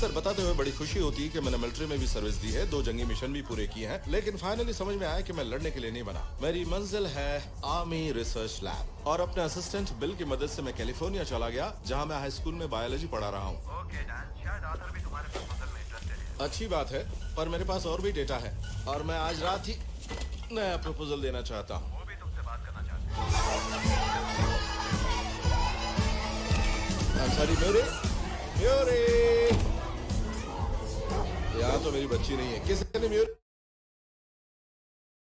Sir बताते हुए बड़ी खुशी होती है कि मैंने मिलिट्री में भी सर्विस दी है, 2 जंगी मिशन भी पूरे किए हैं, लेकिन फाइनली समझ में आया कि मैं लड़ने के लिए नहीं बना। मेरी मंजिल है आर्मी रिसर्च लैब और अपने असिस्टेंट बिल की मदद से मैं कैलिफोर्निया चला गया, जहां मैं हाई स्कूल में बायोलॉजी पढ़ा रहा हूँ। अच्छी बात है, पर मेरे पास और भी डेटा है और मैं आज रात ही नया प्रपोजल देना चाहता हूँ। वो भी तुमसे बात करना चाहता हूँ। अच्छा जी मेरे यहाँ तो मेरी बच्ची नहीं है। किसने म्यूरी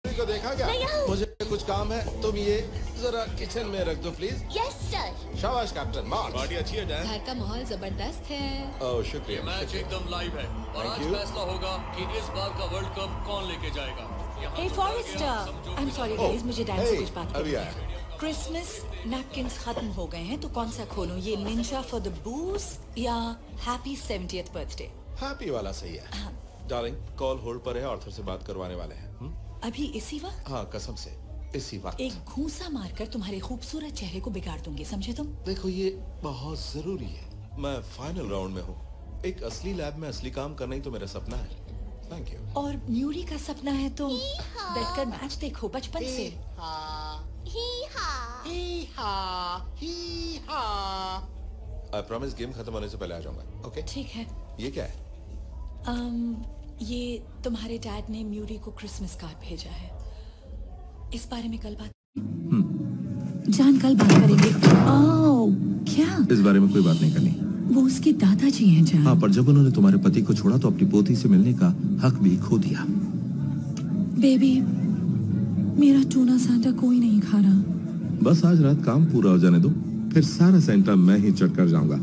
को देखा क्या? मुझे कुछ काम है, तुम ये जरा किचन में रख दो प्लीज। Yes sir. शाबाश कैप्टन। पार्टी अच्छी है डैन। घर का माहौल जबरदस्त है। ओह शुक्रिया। मैच एकदम लाइव है और आज फैसला होगा कि इस बार का वर्ल्ड कप कौन लेके जाएगा। Hey forester, I am sorry guys, मुझे डैन से कुछ बात करनी अभी है। आया। क्रिसमस नैपकिंस खत्म हो गए हैं तो कौन सा खोलूं, ये निंजा फॉर द बूज या हैप्पी 70th बर्थडे? हैप्पी वाला सही है। डार्लिंग कॉल होल्ड पर है, आर्थर से बात करवाने वाले हैं। अभी इसी वक्त? हाँ कसम से इसी वक्त। एक घूंसा मारकर तुम्हारे खूबसूरत चेहरे को बिगाड़ दूंगी, समझे तुम? देखो ये बहुत जरूरी है। मैं फाइनल राउंड में हूँ। एक असली लैब में असली काम करना ही तो मेरा सपना है। Thank you. और न्यूरी का सपना है तो बैठकर मैच देखो बचपन से। आई प्रॉमिस गेम खत्म होने से पहले आ जाऊंगा। ओके ठीक है। ये क्या है? ये तुम्हारे डैड ने म्यूरी को क्रिसमस कार्ड भेजा है। इस बारे में कल बात जान कल बात करेंगे। ओह क्या? इस बारे में कोई बात नहीं करनी। वो उसके दादाजी हैं जान। हाँ, पर जब उन्होंने तुम्हारे पति को छोड़ा तो अपनी पोती से मिलने का हक भी खो दिया। बेबी मेरा टूना सांता कोई नहीं खा रहा। बस आज रात काम पूरा हो जाने दो, फिर सारा सेंटा मैं ही चढ़ कर जाऊंगा।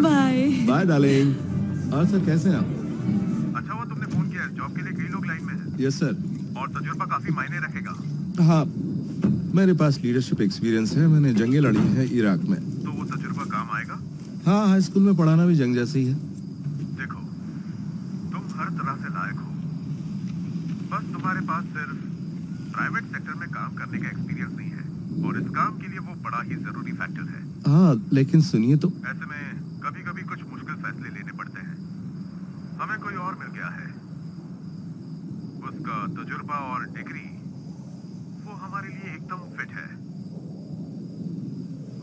Bye bye darling. और सर कैसे हैं आप? अच्छा हुआ तुमने फोन किया, जॉब के लिए कई लोग लाइन में हैं। Yes sir. और तजुर्बा काफी मायने रखेगा। हाँ, मेरे पास लीडरशिप एक्सपीरियंस है, मैंने जंगें लड़ी है इराक में। तो वो तजुर्बा काम आएगा? हाँ, हाई स्कूल में पढ़ाना भी जंग जैसे ही है। देखो तुम हर तरह से लायक हो, बस तुम्हारे पास सिर्फ प्राइवेट सेक्टर में काम करने का एक्सपीरियंस नहीं है, और इस काम के लिए वो बड़ा ही जरूरी फैक्टर है। हाँ, लेकिन सुनिए तो। ऐसे में कभी कभी कुछ मुश्किल फैसले लेने पड़ते हैं। हमें कोई और मिल गया है, उसका तजुर्बा और डिग्री वो हमारे लिए एकदम फिट है।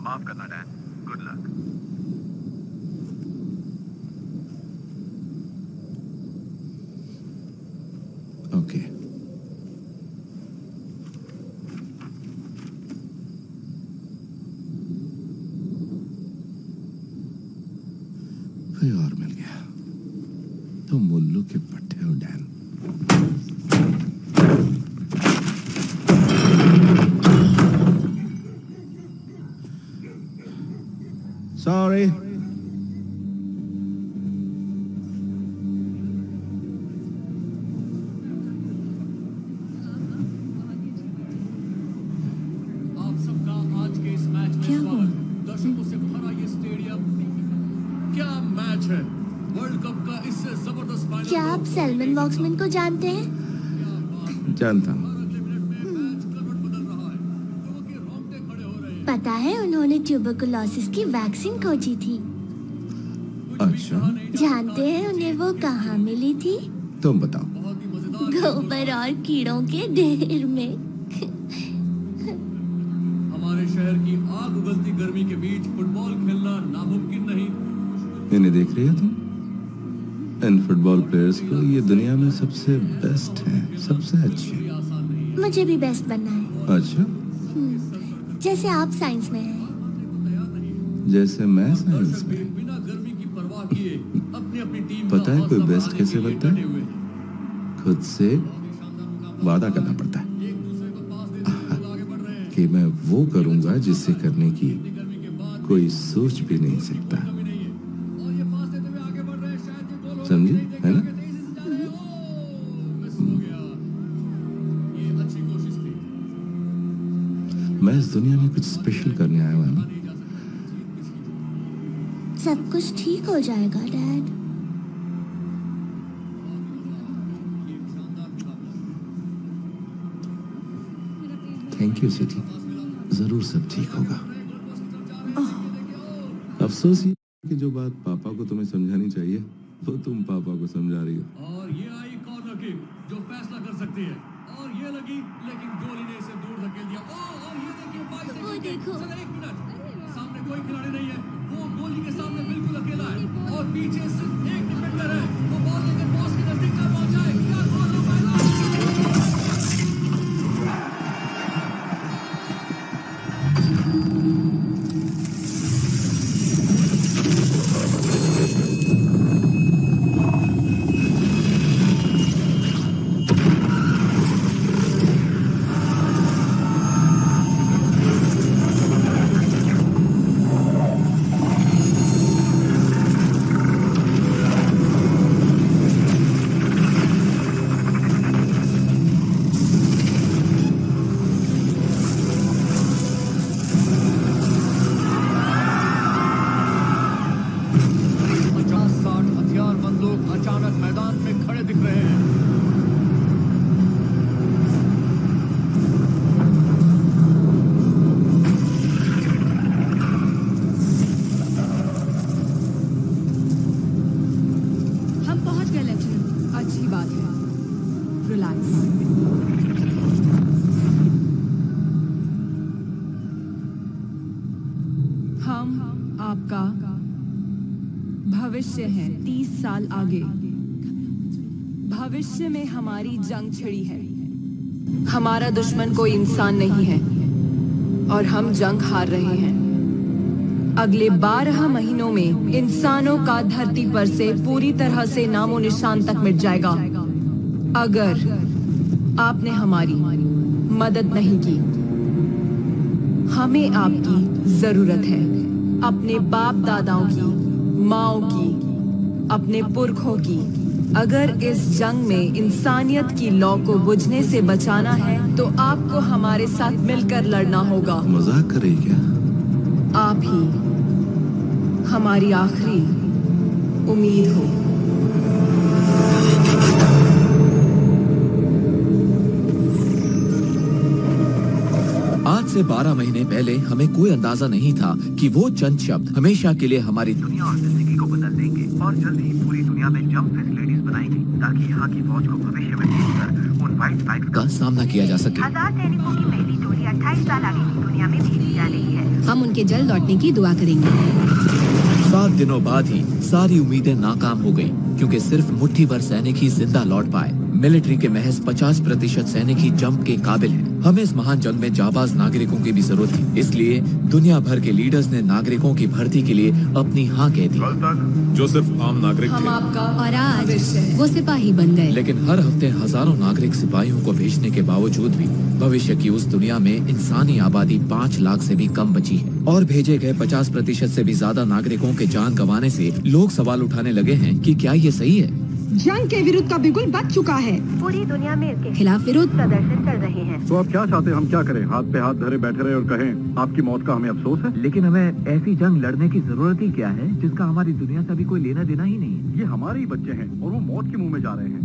माफ करना डैन, गुड लक। ओके। कोई और मिल गया तो मुल्लू के पट्टे हो डैन। सॉरी। आप सबका आज के इस मैच में क्या हुआ? दर्शकों से भरा ये स्टेडियम। क्या मैच है, वर्ल्ड कप का इससे जबरदस्त फाइनल। क्या आप सैलमन वॉक्समैन को जानते हैं? जानता हूँ। अगले मिनट में मैच करवट बदल रहा है, लोगों के रोंगटे खड़े हो रहे हैं। पता है उन्होंने ट्यूबरकुलोसिस की वैक्सीन खोजी थी। अच्छा, जानते हैं उन्हें वो कहाँ मिली थी? तुम बताओ। बहुत ही मजेदार। गोबर और कीड़ों के ढेर में। हमारे शहर की आग उगलती गर्मी के बीच फुटबॉल खेलना नामुमकिन नहीं। इन्हें देख रही हो तुम? इन फुटबॉल प्लेयर्स को ये दुनिया में सबसे बेस्ट हैं, सबसे अच्छे। मुझे भी बेस्ट बनना है। अच्छा, जैसे आप साइंस में हैं। जैसे मैं साइंस में। बिना गर्मी की परवाह किए अपनी अपनी टीम पता है कोई का हौसला बेस्ट कैसे बढ़ाने के बनता लिए है? डटे हुए हैं। खुद से वादा करना पड़ता है एक दूसरे को पास देते हुए लोग आगे बढ़ रहे हैं। कि मैं वो करूंगा जिससे करने की गर्मी के बाद कोई सोच भी नहीं सकता। कमी नहीं है और ये पास देते हुए आगे बढ़ रहे हैं। शायद ये गोल होगा। समझे? नहीं देखा है ना? आगे तेजी से जा रहे हैं। ओह, मिस हो गया। ये अच्छी कोशिश थी। मैं इस दुनिया में कुछ स्पेशल करने आया हुआ हूँ। नहीं जा सकती। सब कुछ ठीक हो जाएगा डैड। थैंक यू सिटी, जरूर सब ठीक होगा। अफसोस ये कि जो बात पापा को तुम्हें समझानी चाहिए वो तुम पापा को समझा रही हो। और ये आई कॉर्नर किक जो फैसला कर सकती है, और ये लगी लेकिन गोली ने इसे दूर धकेल दिया। और ये देखिए 22 वो सेकंड देखो। सिर्फ 1 मिनट, सामने कोई खिलाड़ी नहीं है, वो गोली के सामने बिल्कुल अकेला है और पीछे सिर्फ एक डिफेंडर है। वो बॉल लेकर बॉक्स के नजदीक ना पहुंचाए। क्या गोल हो पाएगा? अचानक मैदान में खड़े दिख रहे हैं। हम पहुंच गए लेफ्टिनेंट। अच्छी बात है। रिलैक्स। हम आपका भविष्य है 30 साल आगे। भविष्य में हमारी जंग छिड़ी है। हमारा दुश्मन कोई इंसान नहीं है और हम जंग हार रहे हैं। अगले 12 महीनों में इंसानों का धरती पर से पूरी तरह से नामो निशान तक मिट जाएगा अगर आपने हमारी मदद नहीं की। हमें आपकी जरूरत है, अपने बाप दादाओं की, माओ की, अपने पुरखों की। अगर इस जंग में इंसानियत की लौ को बुझने से बचाना है तो आपको हमारे साथ मिलकर लड़ना होगा। मजाक कर रही क्या? आप ही हमारी आखिरी उम्मीद हो। आज से 12 महीने पहले हमें कोई अंदाजा नहीं था कि वो चंद शब्द हमेशा के लिए हमारी दुनिया और जिंदगी को बदल देंगे और जल्द ही पूरी दुनिया में जंप फैसिलिटीज बनाएंगे ताकि यहाँ की फौज को भविष्य में भेजकर उन वाइट फाइट का सामना किया जा सके। 1000 सैनिकों की पहली टोली 28 साल आगे की दुनिया में भेजी जा रही है। हम उनके जल्द लौटने की दुआ करेंगे। 7 दिनों बाद ही सारी उम्मीदें नाकाम हो गयी क्योंकि सिर्फ मुट्ठी भर सैनिक ही जिंदा लौट पाए। मिलिट्री के महज 50% सैनिक ही जंप के काबिल हैं। हमें इस महान जंग में जाबाज नागरिकों की भी जरूरत थी, इसलिए दुनिया भर के लीडर्स ने नागरिकों की भर्ती के लिए अपनी हाँ कह दी। कल तक जो सिर्फ आम नागरिक हम थे, आपका और आज भविष्य है। वो सिपाही बन गए। लेकिन हर हफ्ते हजारों नागरिक सिपाहियों को भेजने के बावजूद भी भविष्य की उस दुनिया में इंसानी आबादी 5 लाख से भी कम बची है और भेजे गए 50% से भी ज्यादा नागरिकों के जान गंवाने से लोग सवाल उठाने लगे हैं कि क्या ये सही है? जंग के विरुद्ध का बिगुल बच चुका है। पूरी दुनिया में इसके खिलाफ विरोध प्रदर्शन चल रहे हैं। तो आप क्या चाहते हैं हम क्या करें? हाथ पे हाथ धरे बैठे रहे और कहें आपकी मौत का हमें अफसोस है? लेकिन हमें ऐसी जंग लड़ने की जरूरत ही क्या है जिसका हमारी दुनिया से अभी कोई लेना देना ही नहीं है। ये हमारे ही बच्चे हैं और वो मौत के मुंह में जा रहे हैं।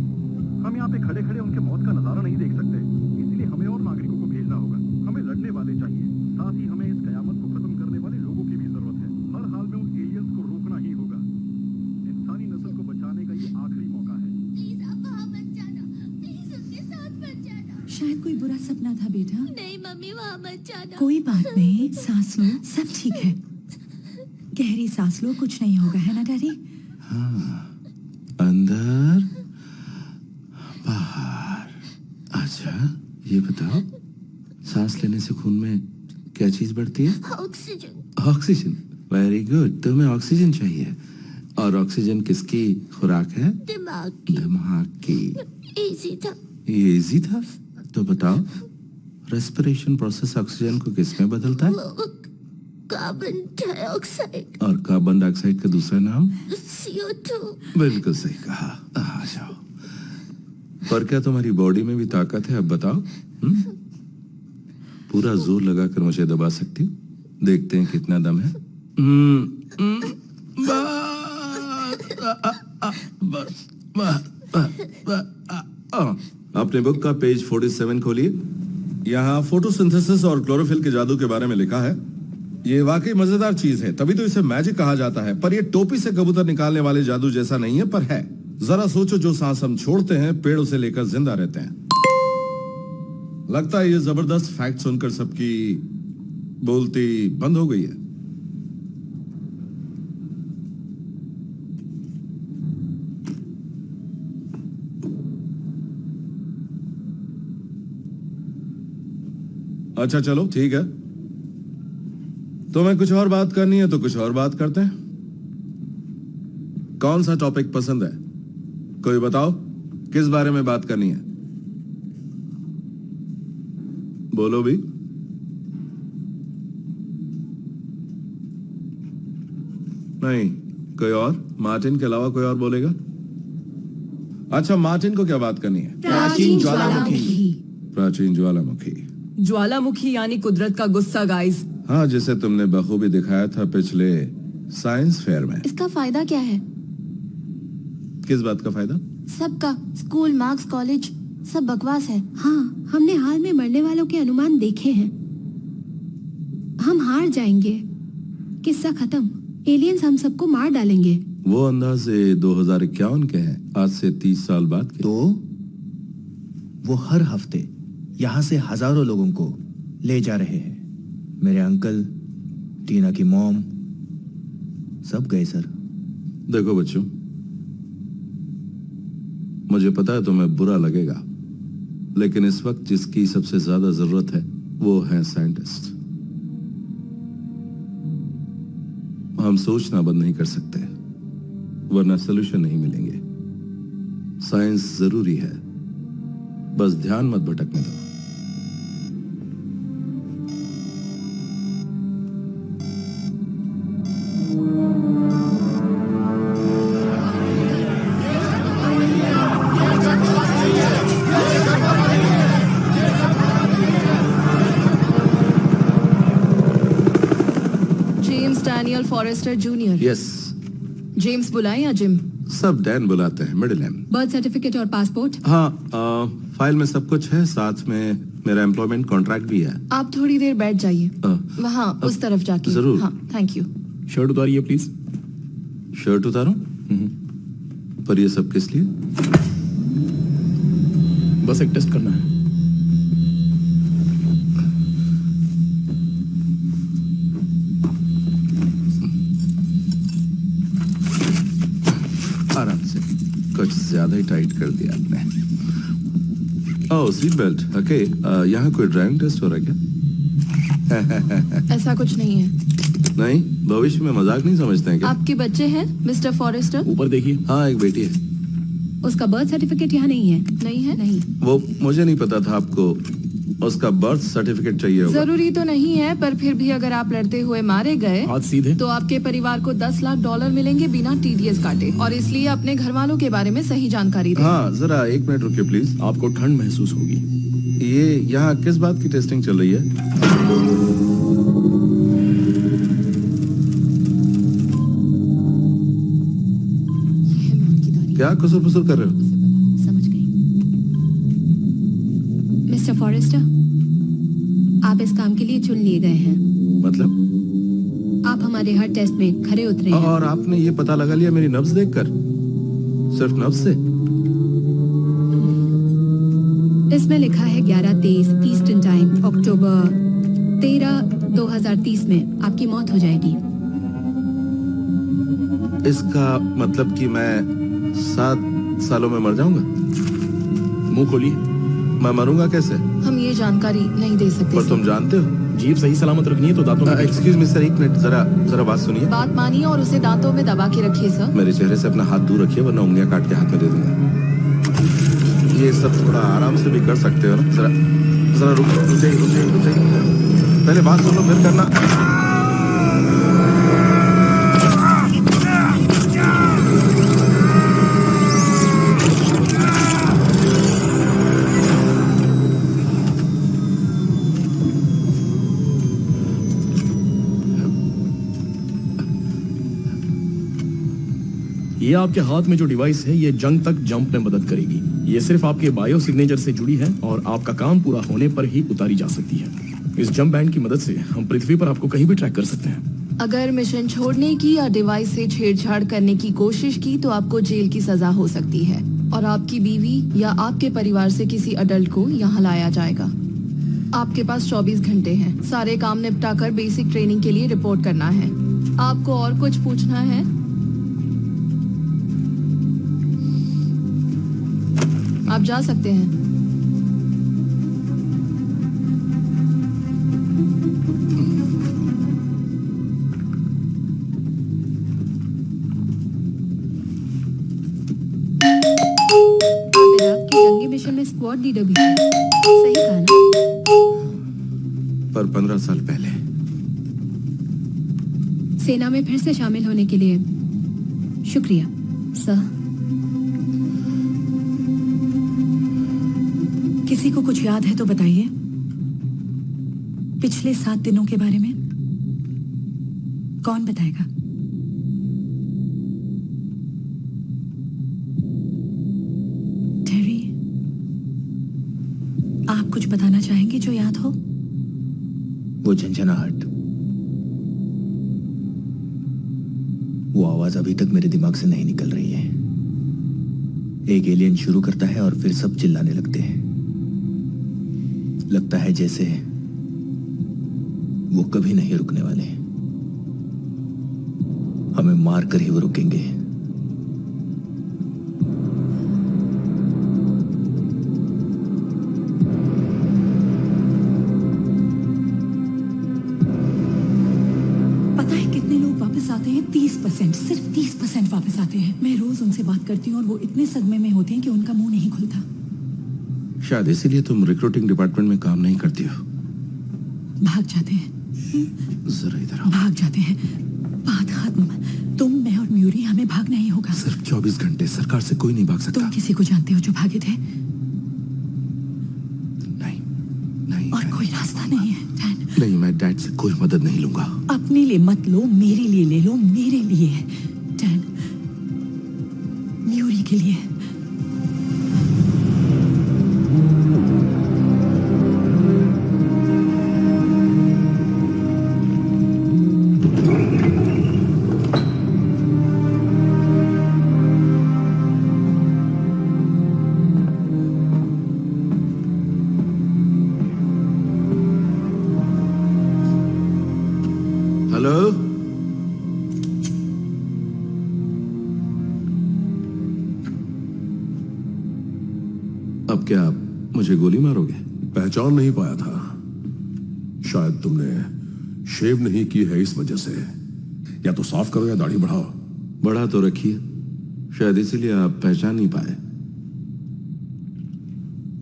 हम यहाँ पे खड़े खड़े उनके मौत का नजारा नहीं देख सकते, इसलिए हमें और नागरिकों को भेजना होगा। हमें लड़ने वाले चाहिए, साथ ही हमें इस कयामत को खत्म करने वाले लोगों की भी जरूरत है। हर हाल में उन एलियंस को रोकना ही होगा। इंसानी नस्ल को बचाने का ये आखिरी मौका है। प्लीज आप वहाँ मत जाना, प्लीज उनके साथ मत जाना। शायद कोई बुरा सपना था बेटा। नहीं मम्मी, वहाँ मत जाना। कोई बात नहीं, सांस लो, सब ठीक है। गहरी सांस लो, कुछ नहीं होगा, है ना डैडी? अंदर बाहर। अच्छा ये बताओ, सांस लेने से खून में क्या चीज बढ़ती है? ऑक्सीजन। ऑक्सीजन। वेरी गुड, तुम्हें ऑक्सीजन चाहिए। और ऑक्सीजन किसकी खुराक है? दिमाग की। दिमाग की। इजी था। ये इजी था? तो बताओ, रेस्पिरेशन प्रोसेस ऑक्सीजन को किस में बदलता है? वो कार्बन डाइऑक्साइड। और कार्बन डाइऑक्साइड का दूसरा नाम? CO2। बिल्कुल सही कहा। आ जाओ। पर क्या तुम्हारी बॉडी में भी ताकत है? अब बताओ। पूरा जोर लगाकर मुझे दबा सकती हो? देखते हैं कितना दम है। अपने बुक का पेज 47 खोलिए। यहाँ फोटोसिंथेसिस और क्लोरोफिल के जादू के बारे में लिखा है। ये वाकई मजेदार चीज है, तभी तो इसे मैजिक कहा जाता है। पर ये टोपी से कबूतर निकालने वाले जादू जैसा नहीं है, पर है। जरा सोचो, जो सांस हम छोड़ते हैं पेड़ उसे लेकर जिंदा रहते हैं। लगता है ये जबरदस्त फैक्ट सुनकर सबकी बोलती बंद हो गई है। अच्छा चलो ठीक है, तुम्हें कुछ और बात करनी है तो कुछ और बात करते हैं। कौन सा टॉपिक पसंद है, कोई बताओ, किस बारे में बात करनी है? बोलो भी। नहीं, कोई और? मार्टिन के अलावा कोई और बोलेगा? अच्छा, मार्टिन को क्या बात करनी है? प्राचीन ज्वालामुखी। प्राचीन ज्वालामुखी। ज्वालामुखी यानी कुदरत का गुस्सा गाइस। हाँ, जिसे तुमने बखूबी दिखाया था पिछले साइंस फेयर में। इसका फायदा क्या है? किस बात का फायदा? सबका, स्कूल, मार्क्स, कॉलेज, सब बकवास है। हाँ, हमने हाल में मरने वालों के अनुमान देखे हैं। हम हार जाएंगे, किस्सा खत्म, एलियंस हम सबको मार डालेंगे। वो अंदाजे 2051 के हैं, आज से 30 साल बाद के। तो वो हर हफ्ते यहाँ से हजारों लोगों को ले जा रहे हैं। मेरे अंकल, टीना की मॉम, सब गए सर। देखो बच्चों, मुझे पता है तुम्हें बुरा लगेगा, लेकिन इस वक्त जिसकी सबसे ज्यादा जरूरत है वो है साइंटिस्ट। हम सोचना बंद नहीं कर सकते, वरना सोल्यूशन नहीं मिलेंगे। साइंस जरूरी है, बस ध्यान मत भटकने दो। James Daniel Forrester junior. Yes, James बुलाएं या जिम? सब डैन बुलाते हैं, मिडिल नेम। बर्थ सर्टिफिकेट और पासपोर्ट? हाँ, फाइल में सब कुछ है, साथ में मेरा एम्प्लॉयमेंट कॉन्ट्रैक्ट भी है। आप थोड़ी देर बैठ जाइए, अ, वहाँ उस तरफ जाके। जरूर। हाँ, थैंक यू। शर्ट उतारिए प्लीज। शर्ट उतारूं? पर ये सब किस लिए? बस एक टेस्ट करना है। आराम से, कुछ ज्यादा ही टाइट कर दिया आपने। ओह, सीट बेल्ट। ओके, यहाँ कोई ड्राइविंग टेस्ट हो रहा है क्या? ऐसा कुछ नहीं है। नहीं, भविष्य में मजाक नहीं समझते हैं क्या? आपके बच्चे हैं मिस्टर फॉरेस्टर? ऊपर देखिए। हाँ, एक बेटी है। उसका बर्थ सर्टिफिकेट यहाँ नहीं है? नहीं है? नहीं। वो मुझे नहीं पता था आपको उसका बर्थ सर्टिफिकेट चाहिए होगा। जरूरी तो नहीं है, पर फिर भी अगर आप लड़ते हुए मारे गए हाथ सीधे। तो आपके परिवार को $10 लाख मिलेंगे बिना TDS काटे। और इसलिए अपने घर वालों के बारे में सही जानकारी दें। हाँ, जरा 1 मिनट रुकिए प्लीज। आपको ठंड महसूस होगी। ये यहाँ किस बात की टेस्टिंग चल रही है? क्या कुसुर पुसुर कर रहे हो? समझ गई। मिस्टर फॉरेस्टर, आप इस काम के लिए चुन लिए गए हैं। मतलब? आप हमारे हर टेस्ट में खरे उतरे हैं। और आपने ये पता लगा लिया मेरी नब्ज देखकर? सिर्फ नब्ज से? इसमें लिखा है 11:23 ईस्टर्न टाइम, अक्टूबर 13, 2030 में आपकी मौत हो जाएगी। इसका मतलब कि मैं 7 सालों में मर जाऊंगा? मुंह खोलिए। मैं मरूंगा कैसे? हम ये जानकारी नहीं दे सकते पर सर। तुम जानते हो। जीभ सही सलामत रखनी है तो दांतों में एक्सक्यूज मी सर, 1 मिनट, जरा बात सुनिए। बात मानिए और उसे दांतों में दबा के रखिए सर। मेरे चेहरे से अपना हाथ दूर रखिए, वरना उंगलियां काट के हाथ में दे दूंगा। ये सब थोड़ा आराम से भी कर सकते हो ना? जरा रुक जाइए। पहले बात सुनो फिर करना। ये आपके हाथ में जो डिवाइस है ये जंग तक जंप में मदद करेगी। ये सिर्फ आपके बायो सिग्नेचर से जुड़ी है और आपका काम पूरा होने पर ही उतारी जा सकती है। इस जंप बैंड की मदद से हम पृथ्वी पर आपको कहीं भी ट्रैक कर सकते हैं। अगर मिशन छोड़ने की या डिवाइस से छेड़छाड़ करने की कोशिश की तो आपको जेल की सजा हो सकती है और आपकी बीवी या आपके परिवार से किसी अडल्ट को यहाँ लाया जाएगा। आपके पास 24 घंटे हैं। सारे काम निपटाकर बेसिक ट्रेनिंग के लिए रिपोर्ट करना है। आपको और कुछ पूछना है? आप जा सकते हैं। जंगी मिशन में स्क्वाड लीडर भी है। सही कहा ना? पर 15 साल पहले सेना में फिर से शामिल होने के लिए शुक्रिया सर। किसी को कुछ याद है तो बताइए, पिछले 7 दिनों के बारे में कौन बताएगा? टेरी, आप कुछ बताना चाहेंगे जो याद हो? वो झंझनाहट, वो आवाज अभी तक मेरे दिमाग से नहीं निकल रही है। एक एलियन शुरू करता है और फिर सब चिल्लाने लगते हैं। लगता है जैसे वो कभी नहीं रुकने वाले। हमें मार कर ही वो रुकेंगे। पता है कितने लोग वापस आते हैं? 30%, सिर्फ 30% वापस आते हैं। मैं रोज उनसे बात करती हूँ और वो इतने सदमे में होते हैं कि उनका मुंह नहीं खुलता। शायद इसीलिए तुम रिक्रूटिंग डिपार्टमेंट में काम नहीं करती हो। भाग जाते हैं। जरा इधर आओ। भाग जाते हैं। बात खत्म। तुम, मैं और म्यूरी, हमें भागना ही होगा। सिर्फ 24 घंटे, सरकार से कोई नहीं भाग सकता। तुम किसी को जानते हो जो भागे थे? नहीं, नहीं। और कोई रास्ता नहीं है डैन। नहीं, मैं डैड से कोई मदद नहीं लूंगा। अपने लिए मत लो, मेरे लिए ले लो। मेरे लिए डैन, म्यूरी के लिए। हेलो, अब क्या आप मुझे गोली मारोगे? पहचान नहीं पाया था। शायद तुमने शेव नहीं की है इस वजह से। या तो साफ करो या दाढ़ी बढ़ाओ। बढ़ा तो रखिए, शायद इसीलिए आप पहचान नहीं पाए।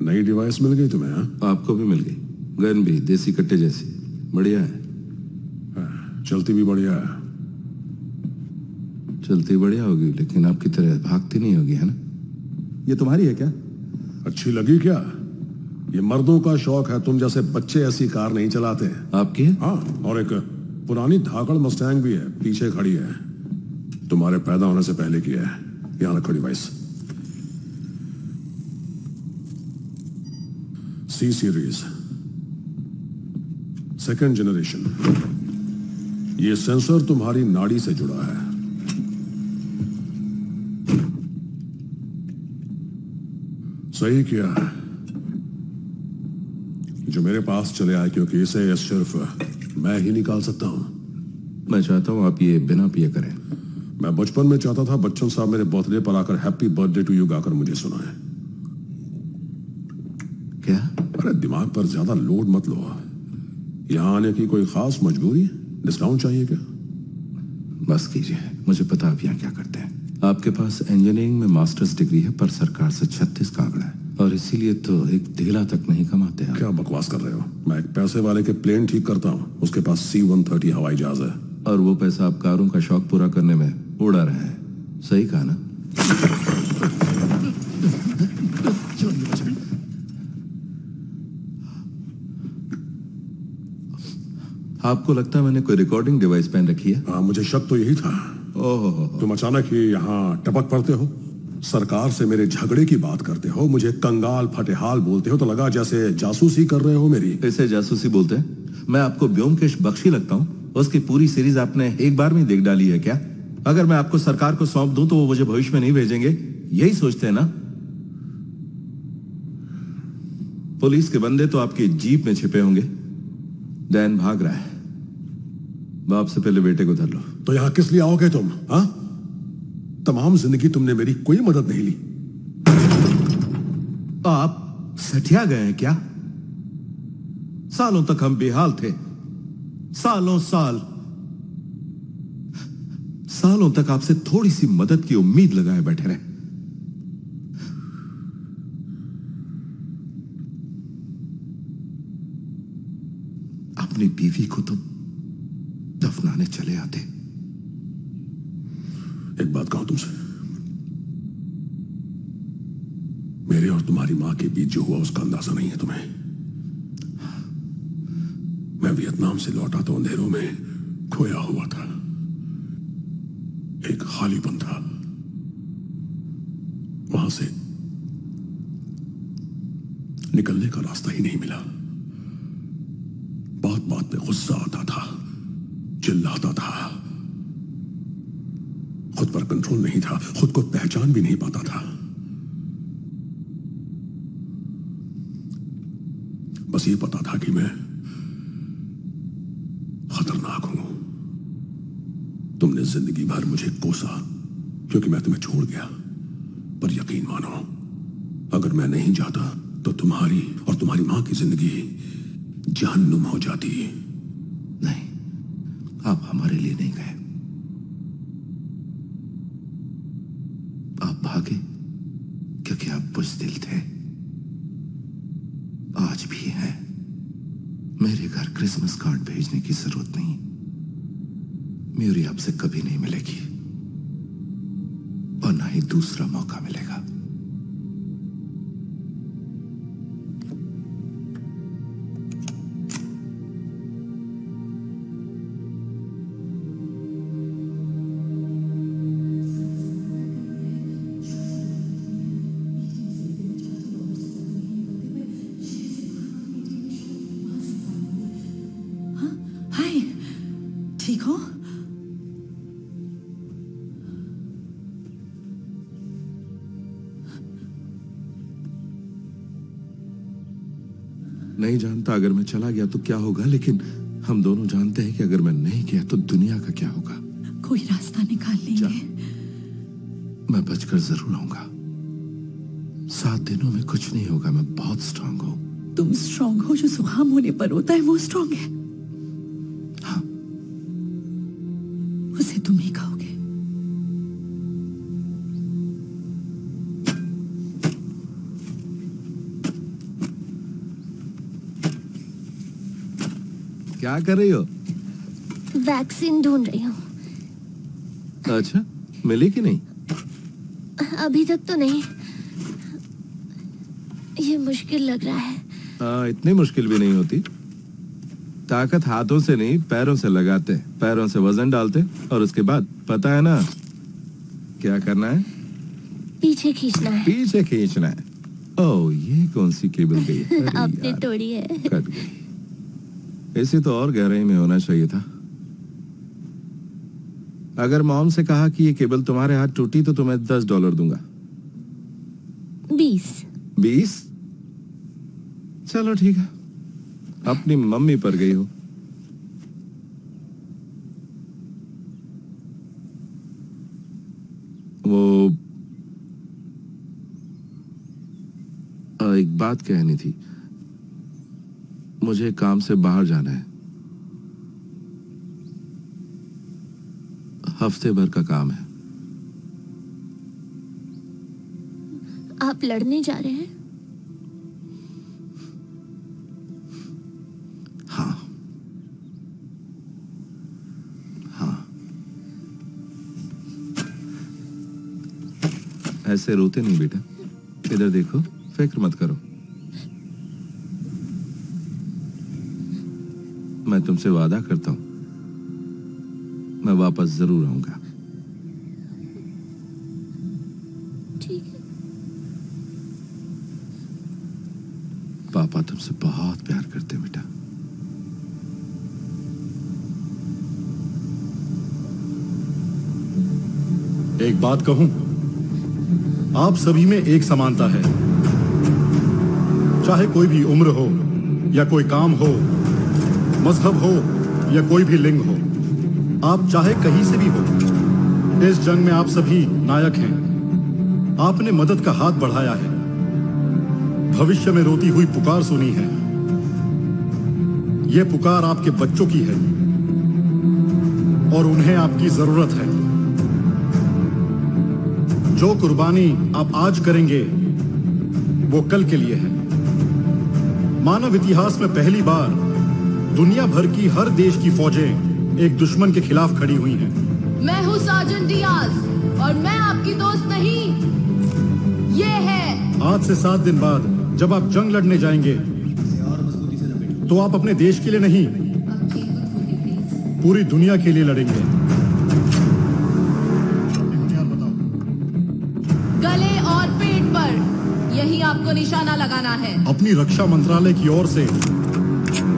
नई डिवाइस मिल गई तुम्हें? हाँ? आपको भी मिल गई, गन भी देसी कट्टे जैसी। बढ़िया है। चलती भी बढ़िया है। चलती बढ़िया होगी, लेकिन आपकी तरह भागती नहीं होगी, है ना? ये तुम्हारी है क्या? अच्छी लगी क्या? ये मर्दों का शौक है। तुम जैसे बच्चे ऐसी कार नहीं चलाते हैं। आपकी है? हाँ, और एक पुरानी धाकड़ मस्टैंग भी है, पीछे खड़ी है। तुम्हारे पैदा होने से पहले की है। यहाँ रखो डिवाइस। सी सीरीज, 2nd जनरेशन। ये सेंसर तुम्हारी नाड़ी से जुड़ा है। सही किया जो मेरे पास चले आए, क्योंकि इसे सिर्फ मैं ही निकाल सकता हूं। मैं चाहता हूं आप ये बिना पिए करें। मैं बचपन में चाहता था बच्चन साहब मेरे बर्थडे पर आकर हैप्पी बर्थडे टू यू गाकर मुझे सुनाए। क्या? अरे दिमाग पर ज्यादा लोड मत लो। यहां आने की कोई खास मजबूरी? डिस्काउंट चाहिए क्या? बस कीजिए, मुझे पता आप यहाँ क्या करते हैं। आपके पास इंजीनियरिंग में मास्टर्स डिग्री है, पर सरकार से 36 का आंकड़ा है, और इसीलिए तो एक ढेला तक नहीं कमाते आप। क्या बकवास कर रहे हो? मैं एक पैसे वाले के प्लेन ठीक करता हूँ। उसके पास C-130 हवाई जहाज है। और वो पैसा आप कारों का शौक पूरा करने में उड़ा रहे हैं। सही कहा ना? आपको लगता है मैंने कोई रिकॉर्डिंग डिवाइस पहन रखी है? हाँ, मुझे शक तो यही था। ओहो, तुम अचानक ही यहाँ टपक पड़ते हो। सरकार से मेरे झगड़े की बात करते हो, मुझे कंगाल फटेहाल बोलते हो, तो लगा जैसे जासूसी कर रहे हो मेरी। इसे जासूसी बोलते हैं? मैं आपको ब्योमकेश बख्शी लगता हूं? उसकी पूरी सीरीज आपने एक बार में देख डाली है क्या? अगर मैं आपको सरकार को सौंप दूं तो वो मुझे भविष्य में नहीं भेजेंगे, यही सोचते हैं ना? पुलिस के बंदे तो आपकी जीप में छिपे होंगे। डैन भाग रहा है, बाप से पहले बेटे को धर लो। तो यहां किस लिए आओगे तुम? हाँ, तमाम जिंदगी तुमने मेरी कोई मदद नहीं ली। आप सठिया गए हैं क्या? सालों तक हम बेहाल थे, सालों तक आपसे थोड़ी सी मदद की उम्मीद लगाए बैठे रहे। अपनी बीवी को तो दफनाने चले आते। एक बात कहूं तुमसे, मेरे और तुम्हारी मां के बीच जो हुआ उसका अंदाजा नहीं है तुम्हें। मैं वियतनाम से लौटा तो अंधेरों में खोया हुआ था, एक खालीपन था। वहां से निकलने का रास्ता ही नहीं मिला। बात बात में गुस्सा आता था, चिल्लाता था, खुद पर कंट्रोल नहीं था, खुद को पहचान भी नहीं पाता था। बस ये पता था कि मैं खतरनाक हूं। तुमने जिंदगी भर मुझे कोसा क्योंकि मैं तुम्हें छोड़ गया, पर यकीन मानो, अगर मैं नहीं जाता तो तुम्हारी और तुम्हारी मां की जिंदगी जहन्नुम हो जाती। नहीं, आप हमारे लिए नहीं गए, आप भागे क्योंकि आप बुज़दिल थे। आज भी है। मेरे घर क्रिसमस कार्ड भेजने की जरूरत नहीं, म्यूरी आपसे कभी नहीं मिलेगी और ना ही दूसरा मौका मिलेगा। हाय, ठीक हो? नहीं जानता अगर मैं चला गया तो क्या होगा, लेकिन हम दोनों जानते हैं कि अगर मैं नहीं गया तो दुनिया का क्या होगा। कोई रास्ता निकाल लेंगे। मैं बचकर जरूर आऊंगा। 7 दिनों में कुछ नहीं होगा, मैं बहुत स्ट्रांग हूं। तुम स्ट्रांग हो, जो जुकाम होने पर होता है वो स्ट्रांग है। हाँ, उसे तुम ही खाओगे। क्या कर रही हो? वैक्सीन ढूंढ रही हूँ। अच्छा, मिली कि नहीं? अभी तक तो नहीं। ये मुश्किल लग रहा है। इतनी मुश्किल भी नहीं होती। ताकत हाथों से नहीं पैरों से लगाते, पैरों से वजन डालते और उसके बाद पता है ना क्या करना है? पीछे खींचना है। पीछे खींचना है। ओह, ये कौन सी केबल गई? अरे आपने यार, तोड़ी है। कट गई। इसे तो और गहराई में होना चाहिए था। अगर मॉम से कहा कि ये केबल तुम्हारे हाथ टूटी तो तुम्हें $10 दूंगा। 20? चलो ठीक है, अपनी मम्मी पर गई हो। वो एक बात कहनी थी, मुझे काम से बाहर जाना है। हफ्ते भर का काम है। आप लड़ने जा रहे हैं? हाँ हाँ, ऐसे रोते नहीं बेटा, इधर देखो, फिक्र मत करो। मैं तुमसे वादा करता हूं, मैं वापस जरूर आऊंगा। ठीक पापा तुमसे बहुत प्यार करते हैं बेटा। एक बात कहूं, आप सभी में एक समानता है। चाहे कोई भी उम्र हो या कोई काम हो, मजहब हो या कोई भी लिंग हो, आप चाहे कहीं से भी हो, इस जंग में आप सभी नायक हैं। आपने मदद का हाथ बढ़ाया है, भविष्य में रोती हुई पुकार सुनी है। यह पुकार आपके बच्चों की है और उन्हें आपकी जरूरत है। जो कुर्बानी आप आज करेंगे वो कल के लिए है। मानव इतिहास में पहली बार दुनिया भर की हर देश की फौजें एक दुश्मन के खिलाफ खड़ी हुई हैं। मैं हूँ साजन डियाज और मैं आपकी दोस्त नहीं, ये है। आज से 7 दिन बाद जब आप जंग लड़ने जाएंगे तो आप अपने देश के लिए नहीं, पूरी दुनिया के लिए लड़ेंगे। गले और पेट पर यही आपको निशाना लगाना है। अपनी रक्षा मंत्रालय की ओर से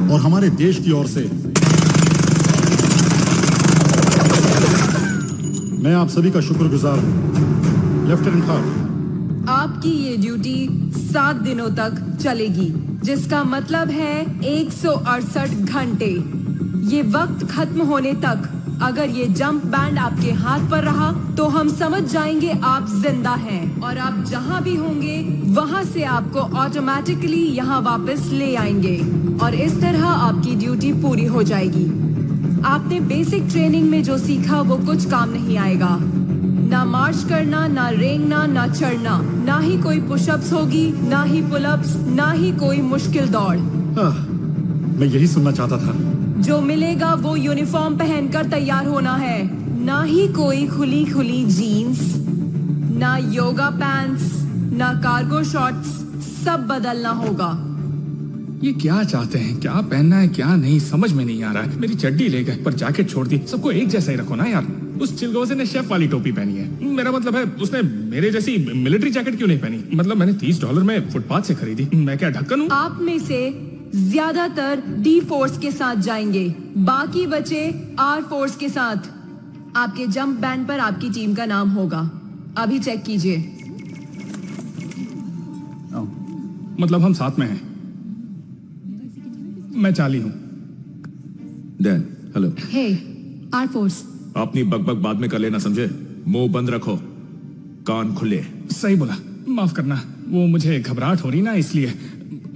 और हमारे देश की ओर से मैं आप सभी का शुक्रगुजार हूं। लेफ्टिनेंट खान, आपकी ये ड्यूटी 7 दिनों तक चलेगी, जिसका मतलब है 168 घंटे। ये वक्त खत्म होने तक अगर ये जंप बैंड आपके हाथ पर रहा तो हम समझ जाएंगे आप जिंदा हैं और आप जहां भी होंगे वहां से आपको ऑटोमेटिकली यहां वापस ले आएंगे और इस तरह आपकी ड्यूटी पूरी हो जाएगी। आपने बेसिक ट्रेनिंग में जो सीखा वो कुछ काम नहीं आएगा। ना मार्च करना, ना रेंगना, ना चढ़ना, ना ही कोई पुशअप्स होगी, ना ही पुलअप्स, ना ही कोई मुश्किल दौड़। मैं यही सुनना चाहता था। जो मिलेगा वो यूनिफॉर्म पहनकर तैयार होना है, ना ही कोई खुली खुली जीन्स, ना योगा पैंट्स, ना कार्गो शॉर्ट्स, सब बदलना होगा। ये क्या चाहते हैं? क्या पहनना है क्या नहीं समझ में नहीं आ रहा है। मेरी चड्डी ले गए पर जैकेट छोड़ दी। सबको एक जैसा ही रखो ना यार। उस चिलगोजे ने शेफ वाली टोपी पहनी है। मेरा मतलब है उसने मेरे जैसी मिलिट्री जैकेट क्यों नहीं पहनी? मतलब मैंने $30 में फुटपाथ से खरीदी। मैं क्या ढक्कन हूँ? आप में से ज्यादातर डी फोर्स के साथ जाएंगे, बाकी बचे आर फोर्स के साथ। आपके जंप बैंड पर आपकी टीम का नाम होगा। अभी चेक कीजिए। मतलब हम साथ में हैं। मैं चार्ली हूँ। Dan, hello. Hey, air force. अपनी बकबक बाद में कर लेना, समझे? मुंह बंद रखो, कान खुले। सही बोला, माफ करना। वो मुझे घबराहट हो रही ना, इसलिए।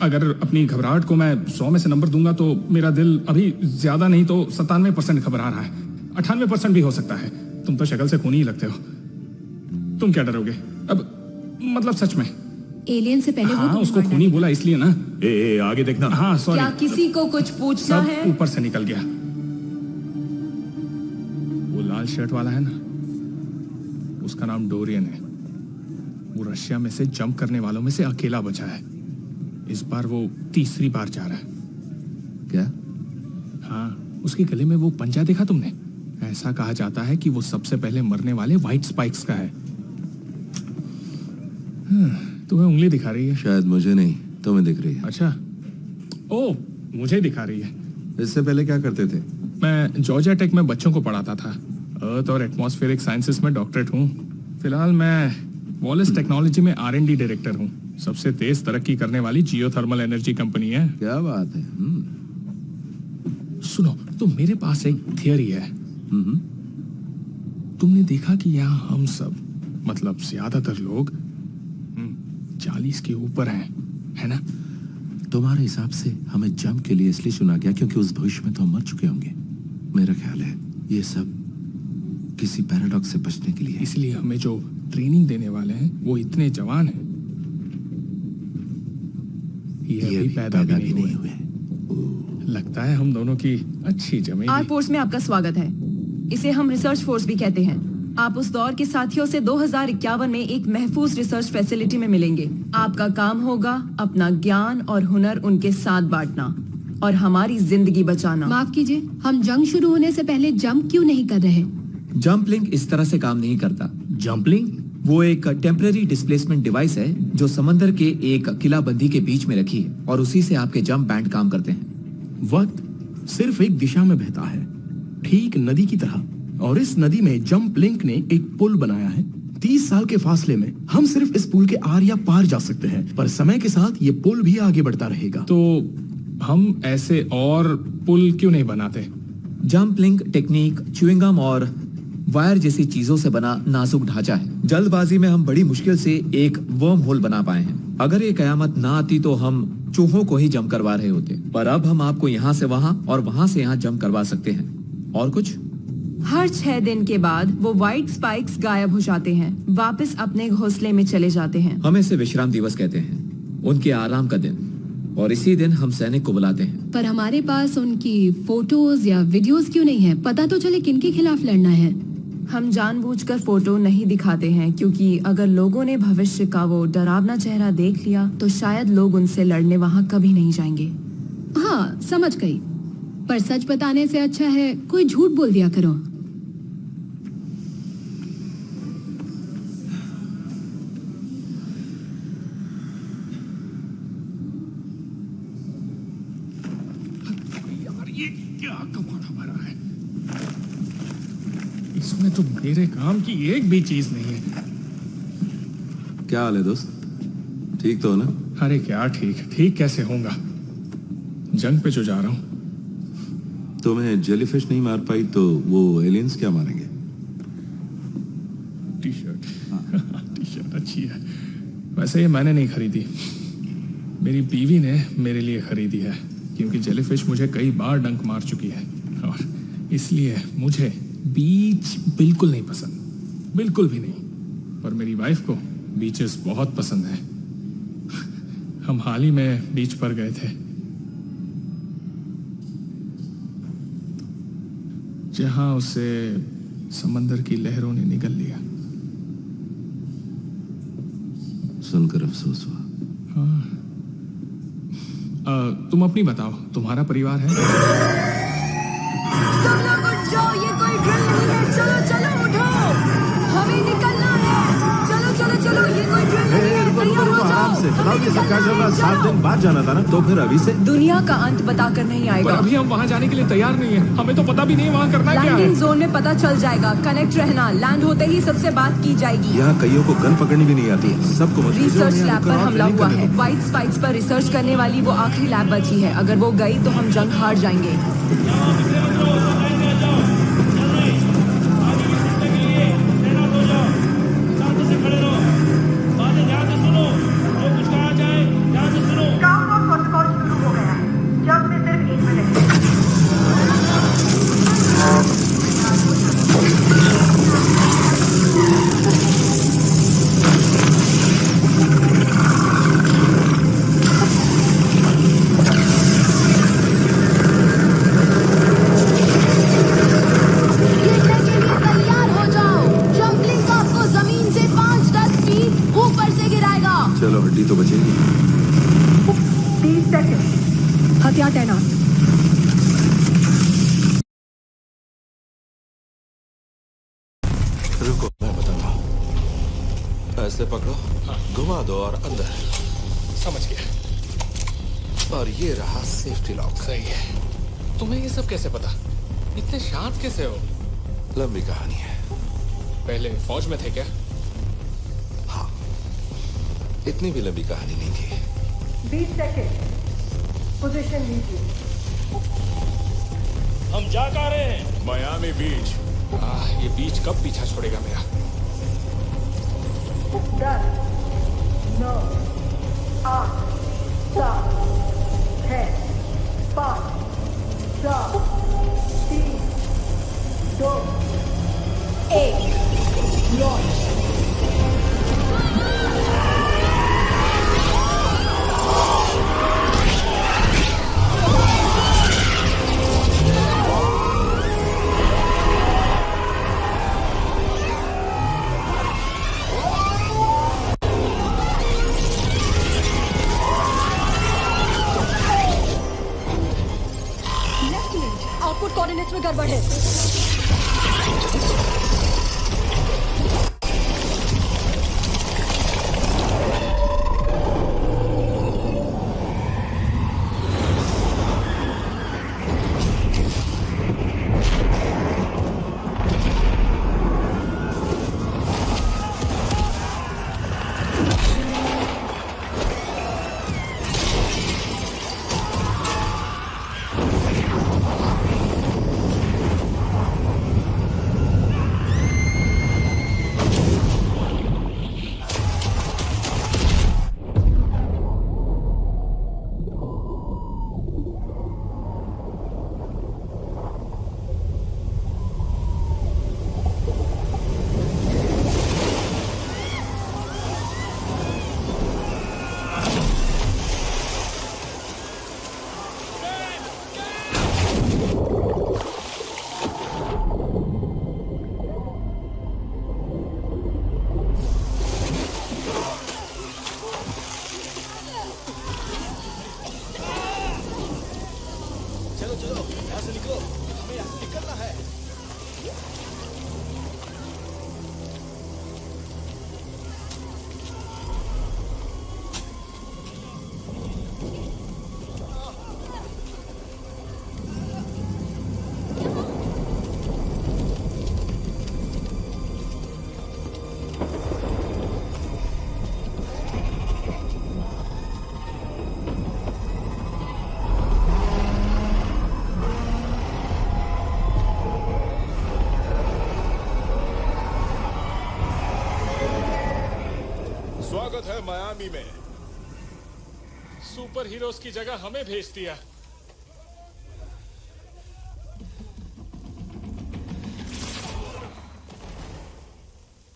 अगर अपनी घबराहट को मैं 100 में से नंबर दूंगा तो मेरा दिल अभी ज्यादा नहीं तो 97% घबरा रहा है। 98% भी हो सकता है। तुम तो शक्ल से खूनी ही लगते हो। तुम क्या डरोगे? अब मतलब सच में। एलियन से पहले हाँ, उसको खूनी बोला इसलिए ना। ए, आगे देखना। हाँ सॉरी। क्या किसी को कुछ पूछना सब है? ऊपर से निकल गया। वो लाल शर्ट वाला है ना, उसका नाम डोरियन है। वो रशिया में से जंप करने वालों में से अकेला बचा है। इस बार वो 3री बार जा रहा है। क्या? हाँ, उसके गले में वो पंजा देखा तुमने? ऐसा कहा जाता है कि वो सबसे पहले मरने वाले व्हाइट स्पाइक्स का है। तुम्हें उंगली दिखा रही है? शायद मुझे नहीं, तुम्हें दिख रही है। अच्छा, ओ, मुझे दिखा रही है। इससे पहले क्या करते थे? मैं जॉर्जिया टेक में बच्चों को पढ़ाता था। अर्थ और एटमॉस्फेरिक साइंसेस में डॉक्टरेट हूँ। फिलहाल मैं वॉलिस टेक्नोलॉजी में R&D डायरेक्टर हूँ। सबसे तेज तरक्की करने वाली जियोथर्मल एनर्जी कंपनी है। क्या बात है। सुनो, तो मेरे पास एक थियरी है। तुमने देखा कि यहाँ हम सब, मतलब ज्यादातर लोग 40 के ऊपर हैं, है ना? तुम्हारे हिसाब से हमें जंप के लिए इसलिए चुना गया क्योंकि उस भविष्य में तो हम मर चुके होंगे। मेरा ख्याल है ये सब किसी पैराडॉक्स से बचने के लिए। इसलिए हमें जो ट्रेनिंग देने वाले हैं वो इतने जवान हैं। ये अभी पैदा भी नहीं हुए। लगता है हम दोनों की अच्छी जमेगी। आर फोर्स में आपका स्वागत है। इसे हम रिसर्च फोर्स भी कहते हैं। आप उस दौर के साथियों से 2051 में एक महफूज रिसर्च फैसिलिटी में मिलेंगे। आपका काम होगा अपना ज्ञान और हुनर उनके साथ बांटना और हमारी जिंदगी बचाना। माफ कीजिए, हम जंग शुरू होने से पहले जंप क्यों नहीं कर रहे? जंप लिंक इस तरह से काम नहीं करता। जंपलिंग? वो एक टेम्पररी डिस्प्लेसमेंट डिवाइस है जो समंदर के एक किलाबंदी के बीच में रखी है और उसी से आपके जंप बैंड काम करते हैं। वक्त सिर्फ एक दिशा में बहता है, ठीक नदी की तरह, और इस नदी में जंप लिंक ने एक पुल बनाया है। 30 साल के फासले में हम सिर्फ इस पुल के आर या पार जा सकते हैं, पर समय के साथ ये पुल भी आगे बढ़ता रहेगा। तो हम ऐसे और पुल क्यों नहीं बनाते? जंप लिंक टेक्निक च्युइंगम और वायर जैसी चीजों से बना नाजुक ढांचा है। जल्दबाजी में हम बड़ी मुश्किल से एक वर्म होल बना पाए हैं। अगर ये कयामत ना आती तो हम चूहों को ही जंप करवा रहे होते, पर अब हम आपको यहाँ से वहाँ और वहाँ से यहाँ जंप करवा सकते हैं। और कुछ? हर 6 दिन के बाद वो व्हाइट स्पाइक्स गायब हो जाते हैं, वापस अपने घोंसले में चले जाते हैं। हम इसे विश्राम दिवस कहते हैं, उनके आराम का दिन, और इसी दिन हम सैनिक को बुलाते हैं। पर हमारे पास उनकी फोटोज या वीडियोस क्यों नहीं है? पता तो चले किनके खिलाफ लड़ना है। हम जानबूझकर फोटो नहीं दिखाते हैं क्योंकि अगर लोगों ने भविष्य का वो डरावना चेहरा देख लिया तो शायद लोग उनसे लड़ने वहाँ कभी नहीं जाएंगे। हाँ, समझ गई। पर सच बताने से अच्छा है कोई झूठ बोल दिया करो। यार ये क्या कमाना भरा है? इसमें तो मेरे काम की एक भी चीज नहीं है। क्या हाल है दोस्त? ठीक तो हो ना? अरे क्या ठीक कैसे होगा? जंग पे जो जा रहा हूँ। तुम्हें जेलीफिश नहीं मार पाई तो वो एलियंस क्या मारेंगे? टी शर्ट अच्छी है। वैसे ये मैंने नहीं खरीदी, मेरी बीवी ने मेरे लिए खरीदी है, क्योंकि जेलीफिश मुझे कई बार डंक मार चुकी है और इसलिए मुझे बीच बिल्कुल नहीं पसंद, बिल्कुल भी नहीं। पर मेरी वाइफ को बीचेस बहुत पसंद है। हम हाल ही में बीच पर गए थे जहां उसे समंदर की लहरों ने निगल लिया। सुनकर अफसोस हुआ। हाँ। तुम अपनी बताओ, तुम्हारा परिवार है? सब लोग उठ जाओ, ये कोई ड्रिल नहीं है। चलो चलो उठो, हमें निकलना है। चलो चलो चलो, ये कोई ड्रिल नहीं है। तैयार हो जाओ। सरकार जब 7 दिन बाद जाना था ना, तो फिर अभी से दुनिया का अंत बताकर नहीं पर आएगा। अभी हम वहां जाने के लिए तैयार नहीं है। हमें तो पता भी नहीं वहां करना क्या है। लैंडिंग जोन में पता चल जाएगा। कनेक्ट रहना, लैंड होते ही सबसे बात की जाएगी। यहाँ कईयों को गन पकड़नी भी नहीं आती है। सबको रिसर्च लैब पर हमला हुआ है। व्हाइट स्पाइक्स पर रिसर्च करने वाली वो आखिरी लैब बची है। अगर वो गई तो हम जंग हार जाएंगे। काउंटडाउन प्रोटोकॉल शुरू हो गया है। जंप में सिर्फ 1 मिनट है। गिरने के लिए तैयार हो जाओ। जंपलिंग आपको जमीन से 5-10 फीट ऊपर से गिराएगा। चलो हड्डी तो बचेगी। 30 सेकंड। हथियार तैनात। रुको, मैं बताता हूँ। ऐसे पकड़ो, घुमा दो और अंदर। समझ गया। और ये रहा सेफ्टी लॉक। सही है। तुम्हें ये सब कैसे पता? इतने शांत कैसे हो? लंबी कहानी है। पहले फौज में थे क्या? हाँ, इतनी भी लंबी कहानी नहीं थी। 20 सेकंड। पोजीशन लीजिए। हम जा कहाँ रहे हैं? मियामी बीच। ये बीच कब पीछा छोड़ेगा मेरा? 10 9 8 7 6 5 4 3 2 1 लॉन्च। आउटपुट कोऑर्डिनेट्स में गड़बड़ है। चलो चलो यहाँ से निकलो, हमें यहाँ से निकलना है। स्वागत है मायामी में। सुपर हीरोज की जगह हमें भेज दिया।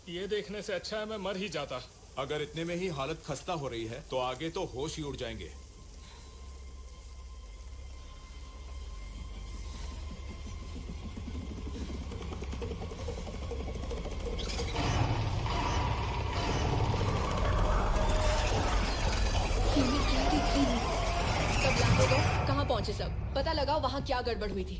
ये देखने से अच्छा है मैं मर ही जाता। अगर इतने में ही हालत खस्ता हो रही है तो आगे तो होश ही उड़ जाएंगे। कहाँ पहुंचे सब? पता लगाओ वहाँ क्या गड़बड़ हुई थी।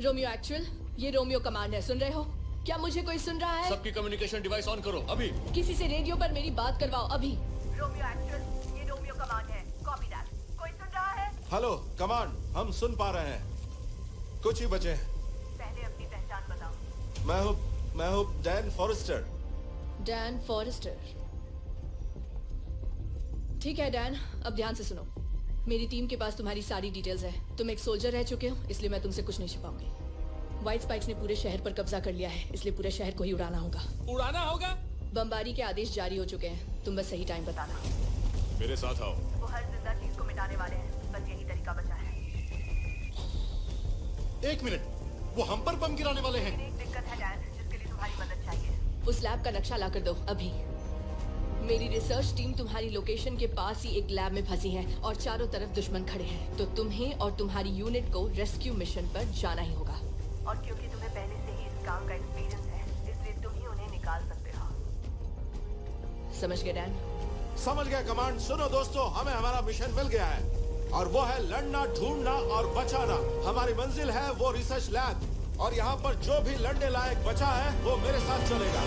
रोमियो एक्चुअल, ये रोमियो कमांड है, सुन रहे हो? क्या मुझे कोई सुन रहा है? सबकी कम्युनिकेशन डिवाइस ऑन करो अभी। किसी से रेडियो पर मेरी बात करवाओ अभी। रोमियो एक्चुअल, ये रोमियो कमांड है, कॉपी दैट। कोई सुन रहा है? हेलो कमांड, हम सुन पा रहे हैं। कुछ ही बचे हैं। पहले अपनी पहचान बताओ। मैं हूँ डैन फॉरेस्टर। Dan forester. ठीक है डैन, अब ध्यान से सुनो। मेरी टीम के पास तुम्हारी सारी डिटेल्स है। तुम एक सोल्जर रह चुके हो, इसलिए मैं तुमसे कुछ नहीं छिपाऊंगी। व्हाइट स्पाइक्स ने पूरे शहर पर कब्जा कर लिया है, इसलिए पूरे शहर को ही उड़ाना होगा। उड़ाना होगा? बमबारी के आदेश जारी हो चुके हैं, तुम बस सही टाइम बताना। मेरे साथ आओ। वो हर जिंदा चीज को मिटाने वाले हैं, बस यही तरीका बचा है। एक मिनट, वो हम पर बम गिराने वाले हैं। एक दिक्कत है डैन, जिसके लिए तुम्हारी मदद चाहिए। उस लैब का नक्शा ला कर दो अभी। मेरी रिसर्च टीम तुम्हारी लोकेशन के पास ही एक लैब में फंसी है और चारों तरफ दुश्मन खड़े हैं, तो तुम्हें और तुम्हारी यूनिट को रेस्क्यू मिशन पर जाना ही होगा। और क्योंकि तुम्हें पहले से ही इस काम का एक्सपीरियंस है, इसलिए तुम ही उन्हें निकाल सकते हो। समझ गए डैन? समझ गए कमांड। सुनो दोस्तों, हमें हमारा मिशन मिल गया है और वो है लड़ना, ढूंढना और बचाना। हमारी मंजिल है वो रिसर्च लैब, और यहाँ पर जो भी लड़ने लायक बचा है वो मेरे साथ चलेगा।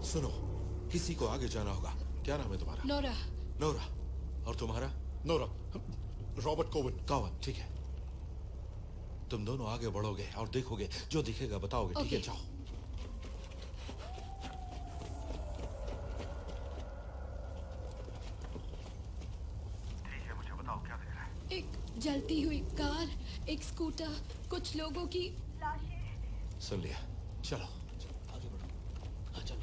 सुनो, किसी को आगे जाना होगा। क्या नाम है तुम्हारा? नोरा। नोरा। और तुम्हारा? नोरा, रॉबर्ट कोवन। कावन, ठीक है। तुम दोनों आगे बढ़ोगे और देखोगे, जो दिखेगा बताओगे, ठीक है? जाओ। ठीक है, मुझे बताओ क्या दिख रहा है। एक जलती हुई कार, एक स्कूटर, कुछ लोगों की लाशें। सुन लिया, चलो आगे बढ़ो। हाँ चलो।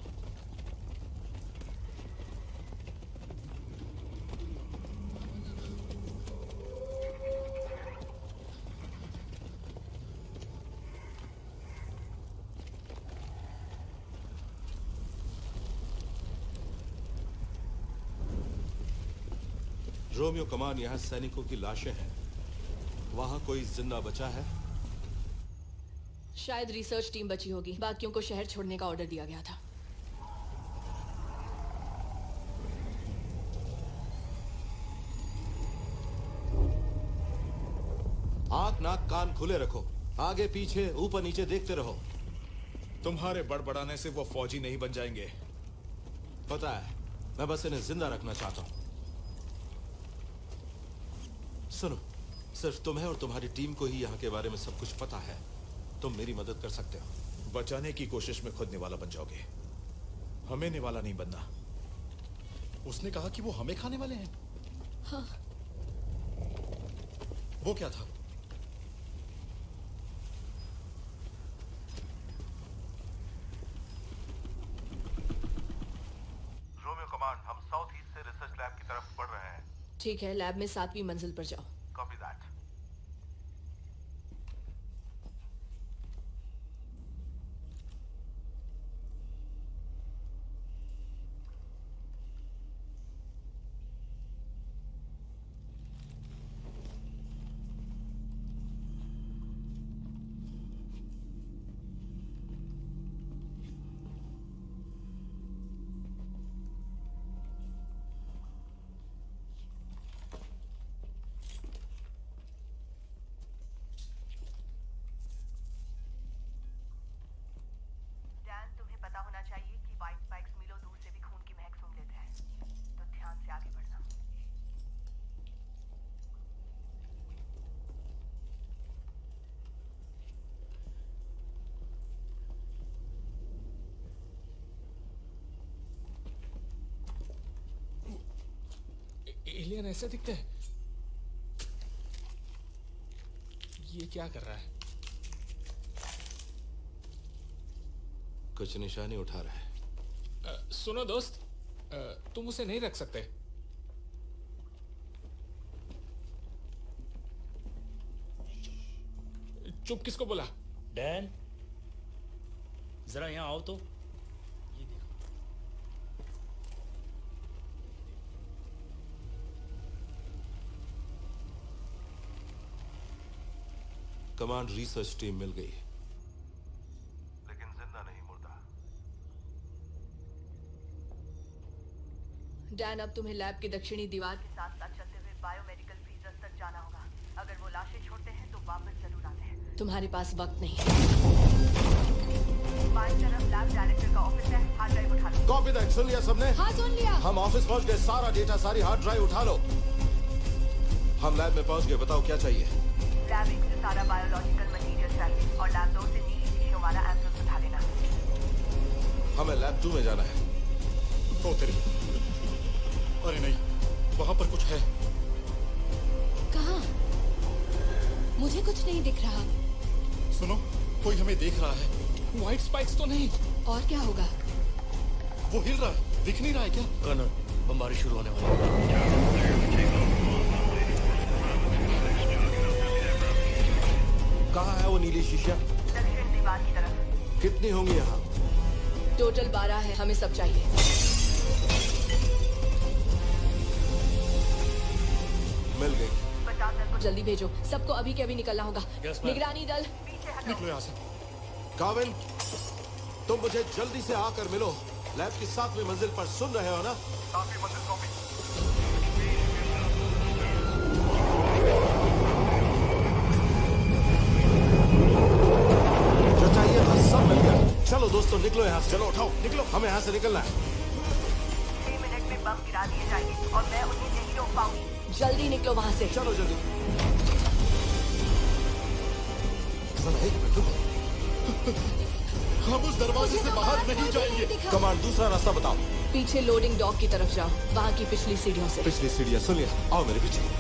रोमियो कमान, यहाँ सैनिकों की लाशें हैं। वहां कोई जिंदा बचा है? शायद रिसर्च टीम बची होगी, बाकियों को शहर छोड़ने का ऑर्डर दिया गया था। आंख नाक कान खुले रखो, आगे पीछे ऊपर नीचे देखते रहो। तुम्हारे बड़बड़ाने से वो फौजी नहीं बन जाएंगे। पता है, मैं बस इन्हें जिंदा रखना चाहता हूं। सुनो, सिर्फ तुम्हें और तुम्हारी टीम को ही यहाँ के बारे में सब कुछ पता है। तुम मेरी मदद कर सकते हो। बचाने की कोशिश में खुद निवाला बन जाओगे, हमें निवाला नहीं बनना। उसने कहा कि वो हमें खाने वाले हैं। हाँ। वो क्या था? रोमियो कमांड, हम साउथ ईस्ट से रिसर्च लैब की तरफ बढ़ रहे हैं। ठीक है, लैब में 7वीं मंजिल पर जाओ। Copy that. एलियन ऐसे दिखते हैं? ये क्या कर रहा है? कुछ निशानी उठा रहा है। सुनो दोस्त, तुम उसे नहीं रख सकते। चुप किसको बोला? डैन, जरा यहाँ आओ तो। कमांड रिसर्च टीम मिल गई, लेकिन जिंदा नहीं मुर्दा। डैन, अब तुम्हें लैब की दक्षिणी दीवार के साथ साथ चलते हुए बायोमेडिकल फ्रीजर तक जाना होगा। अगर वो लाशें छोड़ते हैं तो वापस जरूर आते हैं। तुम्हारे पास वक्त नहीं है। बाईं तरफ लैब डायरेक्टर का ऑफिस है, हार्ड ड्राइव उठा लो। कॉपी दैट, सुन लिया सबने? हाँ, सुन लिया। हम ऑफिस पहुंच गए, सारा डेटा, सारी हार्ड ड्राइव उठा लो। हम लैब में पहुंच गए, बताओ क्या चाहिए? लैब 1 से सारा बायोलॉजिकल मटेरियल चाहिए और लैब 2 से नीली शीशियों वाला एम्पल उठा लेना। हमें लैब 2 में जाना है। ओ तेरी, अरे नहीं, वहां पर कुछ है। कहाँ? मुझे कुछ नहीं दिख रहा। सुनो, कोई हमें देख रहा है। व्हाइट स्पाइक्स तो नहीं? और क्या होगा? वो हिल रहा है, दिख नहीं रहा है क्या? कर्नल, बमबारी शुरू होने वाली है। कहाँ है वो नीली शीशा? दक्षिण दीवार की तरफ। कितनी होंगी यहाँ? टोटल 12 है, हमें सब चाहिए। मिल गई। 50 जल्दी भेजो, सबको अभी के अभी निकलना होगा। Yes, ma'am. निगरानी दल, निकलो यहाँ से। काविन, तुम मुझे जल्दी से आकर मिलो। लैब की 7वीं मंजिल पर, सुन रहे हो ना? 7वीं मंजिल कॉपी। जो चाहिए था सब मिल गया। चलो दोस्तों, निकलो यहाँ से। चलो उठाओ, निकलो, हमें यहाँ से निकलना है। 6 मिनट में बम गिरा दिए जाएंगे और मैं उन्हें नहीं रोक पाऊंगी। जल्दी निकलो वहाँ से। चलो जल्दी। जरा एक मिनट रुको। हम उस दरवाजे से बाहर नहीं जाएंगे। कमांड, दूसरा रास्ता बताओ। पीछे लोडिंग डॉक की तरफ जाओ, वहाँ की पिछली सीढ़ियों से। पिछली सीढ़ियाँ, सुन लिया, आओ मेरे पीछे।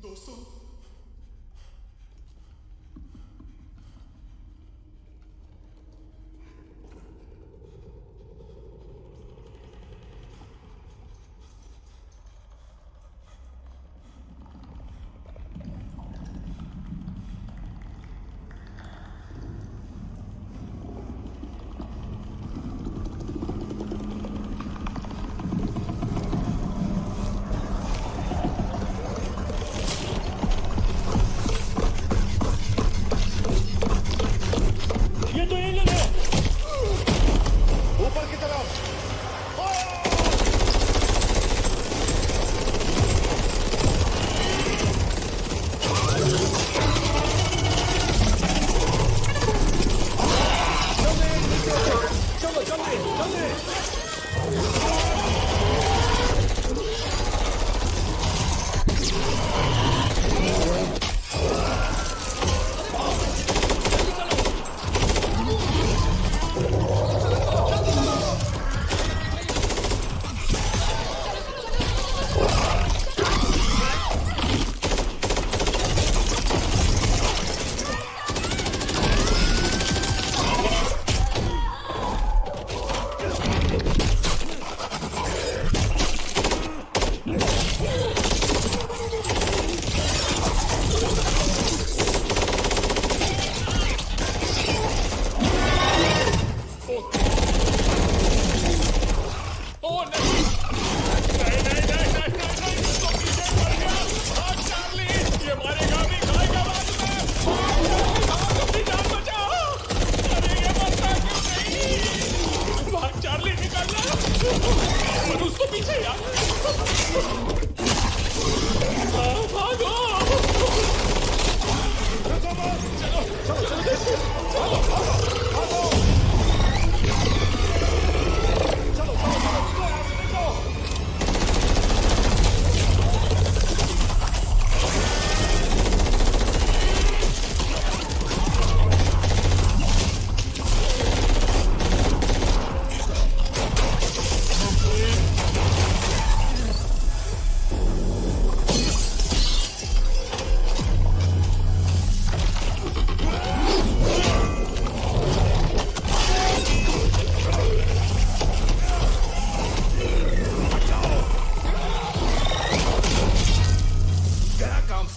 दोस्तों,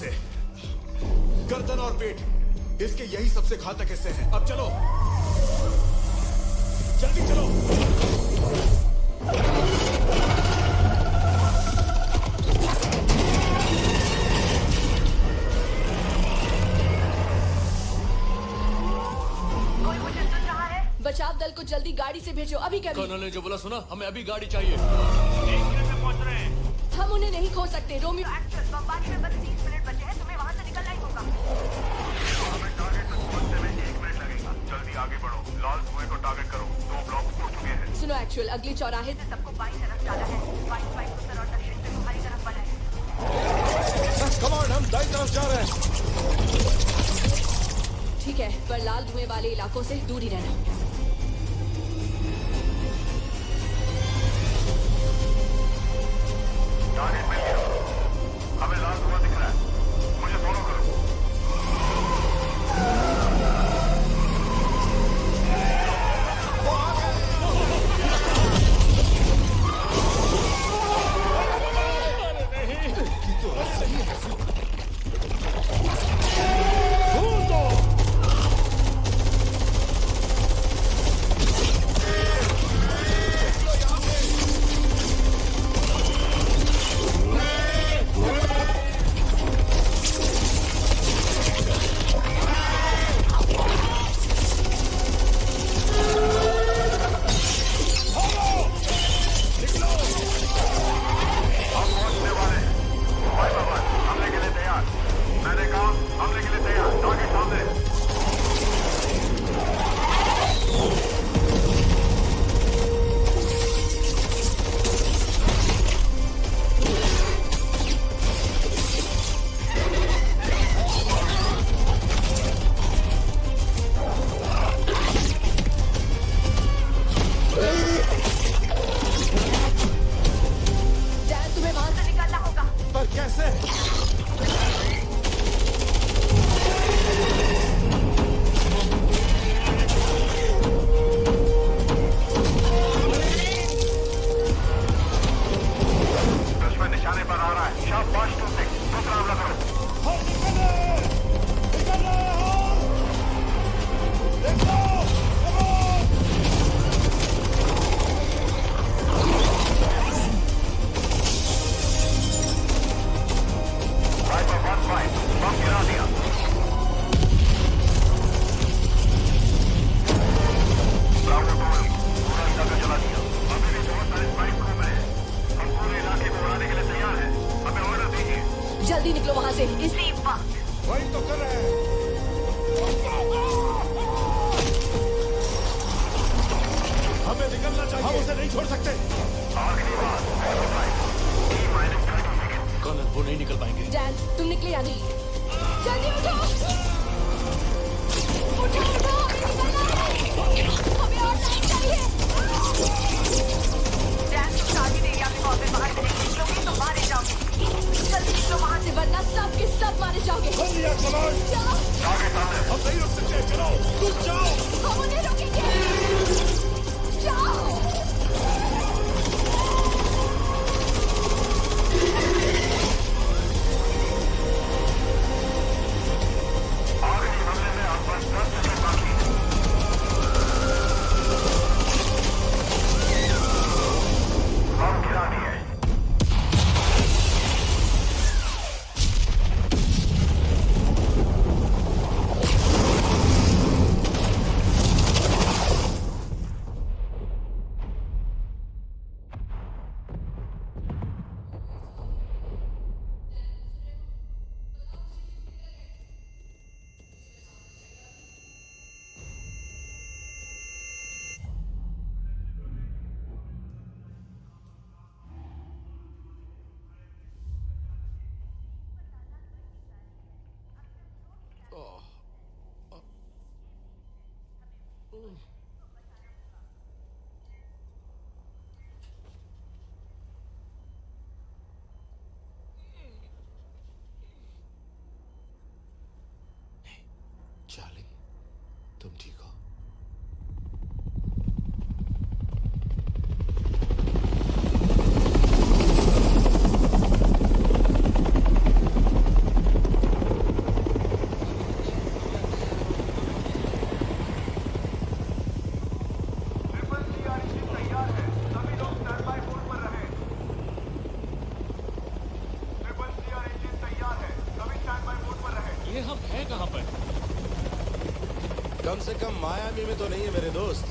से। गर्दन और पेट, इसके यही सबसे घातक हिस्से हैं। अब चलो, जल्दी चलो। कोई मुझे सुन रहा है? बचाव दल को जल्दी गाड़ी से भेजो, अभी कभी। कर्नल ने जो बोला सुना, हमें अभी गाड़ी चाहिए। 1 मिनट में पहुंच रहे हैं। हम उन्हें नहीं खो सकते। रोमियो, एक्शन, बमबारी में बस 30 मिनट बचे हैं, तुम्हें वहां से निकलना ही होगा। हमें टारगेट तक पहुंचने में 1 मिनट लगेगा। जल्दी आगे बढ़ो। लाल धुएं को टारगेट करो। 2 ब्लॉक टूट चुके हैं। सुनो एक्चुअल, अगली चौराहे से सबको बाईं तरफ जाना है। बाईं उत्तर और दक्षिण से तुम्हारी तरफ बढ़ा है। कम ऑन, हम दाईं तरफ जा रहे हैं। ठीक है, पर लाल धुएं वाले इलाकों से दूर ही रहना। टारगेट मिल गया। हमें लाल धुआं दिख रहा है। मुझे फॉलो करो। जल्दी निकलो वहां से। इसी वक्त वही तो कर रहे हैं। हमें निकलना चाहिए। हम उसे नहीं छोड़ सकते। कर्नल, वो नहीं निकल पाएंगे। डैन, तुम निकले या नहीं? जल्दी उठो, उठो, उठो, हमें और टाइम चाहिए। डैन, तुम टारगेट एरिया में कॉल पे बाहर नहीं निकलोगे तो मारे जाओगे। जल्दी निकलो वहां से, वरना सब के सब मारे जाओगे। चलो, हम नहीं रुक सकते। चलो, तुम जाओ। हम उन्हें रोकेंगे। जाओ। कम से कम मायामी में तो नहीं है मेरे दोस्त।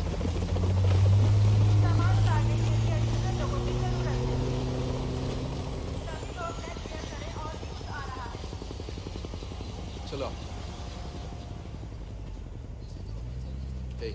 सामान उतारने के लिए एडिशनल लोगों की जरूरत है। सभी लोग नेट क्लियर करें और न्यूज़ आ रहा है। चलो। हे